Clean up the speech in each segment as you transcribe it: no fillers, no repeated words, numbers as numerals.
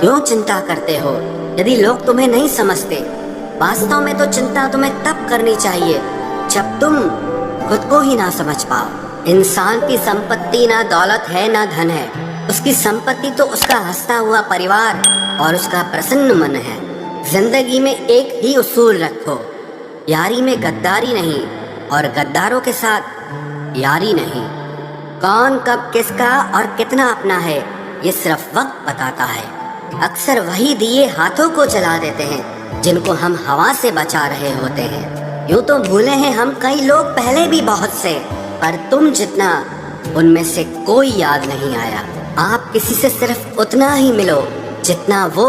क्यों चिंता करते हो यदि लोग तुम्हें नहीं समझते? वास्तव में तो चिंता तुम्हें तब करनी चाहिए जब तुम खुद को ही ना समझ पाओ। इंसान की संपत्ति ना दौलत है ना धन है, उसकी संपत्ति तो उसका हंसता हुआ परिवार और उसका प्रसन्न मन है। जिंदगी में एक ही उसूल रखो, यारी में गद्दारी नहीं और गद्दारों के साथ यारी नहीं। कौन कब किसका और कितना अपना है ये सिर्फ वक्त बताता है। अक्सर वही दिए हाथों को जला देते हैं जिनको हम हवा से बचा रहे होते हैं। यूं तो भूले हैं हम कई लोग पहले भी बहुत से, पर तुम जितना उनमें से कोई याद नहीं आया। आप किसी से सिर्फ उतना ही मिलो जितना वो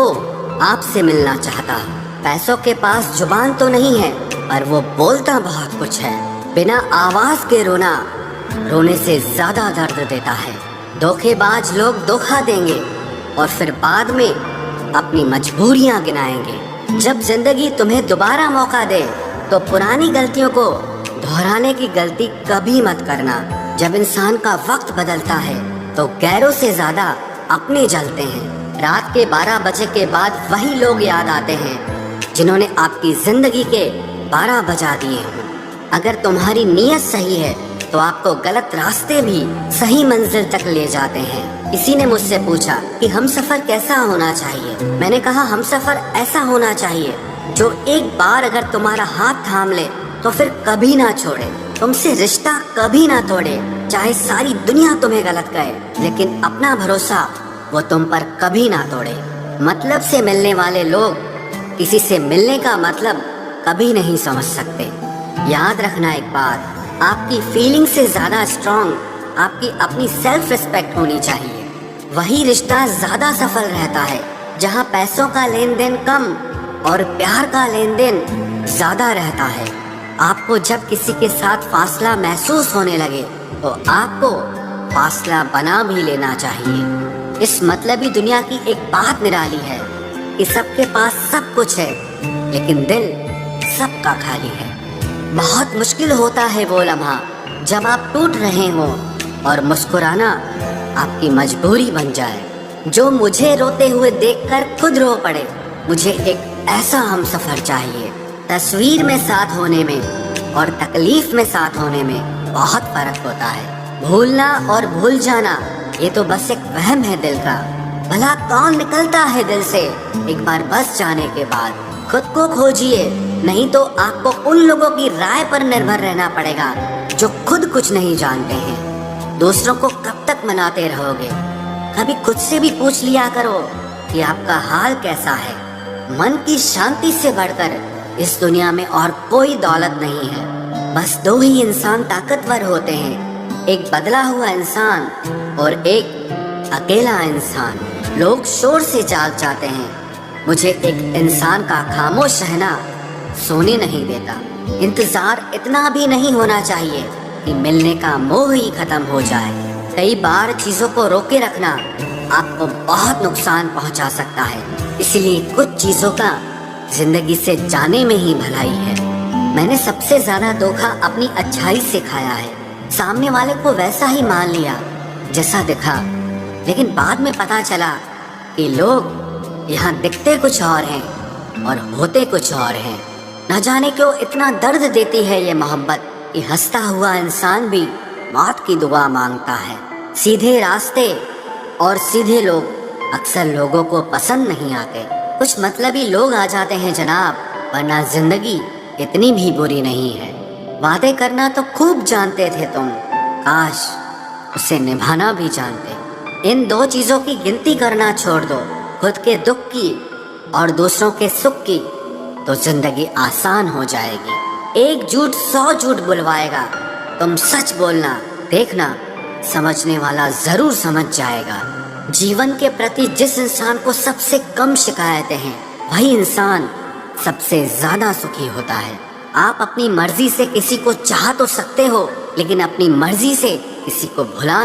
आपसे मिलना चाहता। पैसों के पास जुबान तो नहीं है पर वो बोलता बहुत कुछ है। बिना आवाज के रोना रोने से ज्यादा दर्द देता है। धोखेबाज लोग धोखा देंगे और फिर बाद में अपनी मजबूरियां गिनाएंगे। जब जिंदगी तुम्हें दोबारा मौका दे तो पुरानी गलतियों को दोहराने की गलती कभी मत करना। जब इंसान का वक्त बदलता है तो गैरों से ज्यादा अपने जलते हैं। रात के 12 बजे के बाद वही लोग याद आते हैं जिन्होंने आपकी जिंदगी के 12 बजा दिए हों। अगर तुम्हारी नीयत सही है तो आपको गलत रास्ते भी सही मंजिल तक ले जाते हैं। किसी ने मुझसे पूछा कि हमसफर कैसा होना चाहिए। मैंने कहा हमसफर ऐसा होना चाहिए जो एक बार अगर तुम्हारा हाथ थाम ले तो फिर कभी ना छोड़े, तुमसे रिश्ता कभी ना तोड़े। चाहे सारी दुनिया तुम्हें गलत कहे लेकिन अपना भरोसा वो तुम पर कभी ना तोड़े। मतलब से मिलने वाले लोग किसी से मिलने का मतलब कभी नहीं समझ सकते। याद रखना एक बात, आपकी फीलिंग से ज्यादा स्ट्रॉन्ग आपकी अपनी सेल्फ रिस्पेक्ट होनी चाहिए। वही रिश्ता ज्यादा सफल रहता है जहाँ पैसों का लेन देन कम और प्यार का लेन देन ज्यादा रहता है। आपको जब किसी के साथ फासला महसूस होने लगे तो आपको फासला बना भी लेना चाहिए। इस मतलबी दुनिया की एक बात निराली है कि सबके पास सब कुछ है लेकिन दिल सबका खाली है। बहुत मुश्किल होता है वो लम्हा जब आप टूट रहे हो और मुस्कुराना आपकी मजबूरी बन जाए। जो मुझे रोते हुए देखकर खुद रो पड़े। मुझे एक ऐसा हमसफर चाहिए। तस्वीर में साथ होने में और तकलीफ में साथ होने में बहुत फर्क होता है। भूलना और भूल जाना ये तो बस एक वहम है दिल का। भला कौन निकलता है दिल से एक बार बस जाने के बाद। खुद को खोजिए, नहीं तो आपको उन लोगों की राय पर निर्भर रहना पड़ेगा जो खुद कुछ नहीं जानते हैं। दूसरों को कब तक मनाते रहोगे? कभी खुद से भी पूछ लिया करो कि आपका हाल कैसा है। मन की शांति से बढ़कर इस दुनिया में और कोई दौलत नहीं है। बस दो ही इंसान ताकतवर होते हैं, एक बदला हुआ इंसान और एक अकेला इंसान। लोग शोर से जाग जाते हैं, मुझे एक इंसान का खामोश रहना सोने नहीं देता। इंतजार इतना भी नहीं होना चाहिए कि मिलने का मोह ही खत्म हो जाए। कई बार चीजों को रोके रखना आपको बहुत नुकसान पहुंचा सकता है। इसलिए कुछ चीजों का जिंदगी से जाने में ही भलाई है। मैंने सबसे ज्यादा धोखा अपनी अच्छाई से खाया है। सामने वाले को वैसा ही मान लिया जैसा दिखा, लेकिन बाद में पता चला कि लोग यहाँ दिखते कुछ और हैं और होते कुछ और हैं। न जाने क्यों इतना दर्द देती है ये मोहब्बत कि हंसता हुआ इंसान भी मौत की दुआ मांगता है। सीधे रास्ते और सीधे लोग अक्सर लोगों को पसंद नहीं आते। कुछ मतलबी लोग आ जाते हैं जनाब, वरना जिंदगी इतनी भी बुरी नहीं है। वादे करना तो खूब जानते थे तुम, काश उसे निभाना भी जानते। इन दो चीजों की गिनती करना छोड़ दो, खुद के दुख की और दूसरों के सुख की, तो जिंदगी आसान हो जाएगी। एक झूठ 100 झूठ बुलवाएगा। तुम सच बोलना, देखना समझने वाला जरूर समझ जाएगा। जीवन के प्रति जिस इंसान को सबसे कम शिकायतें हैं वही इंसान सबसे ज्यादा सुखी होता है। आप अपनी मर्जी से किसी को चाह तो सकते हो लेकिन अपनी मर्जी से किसी को भुला नहीं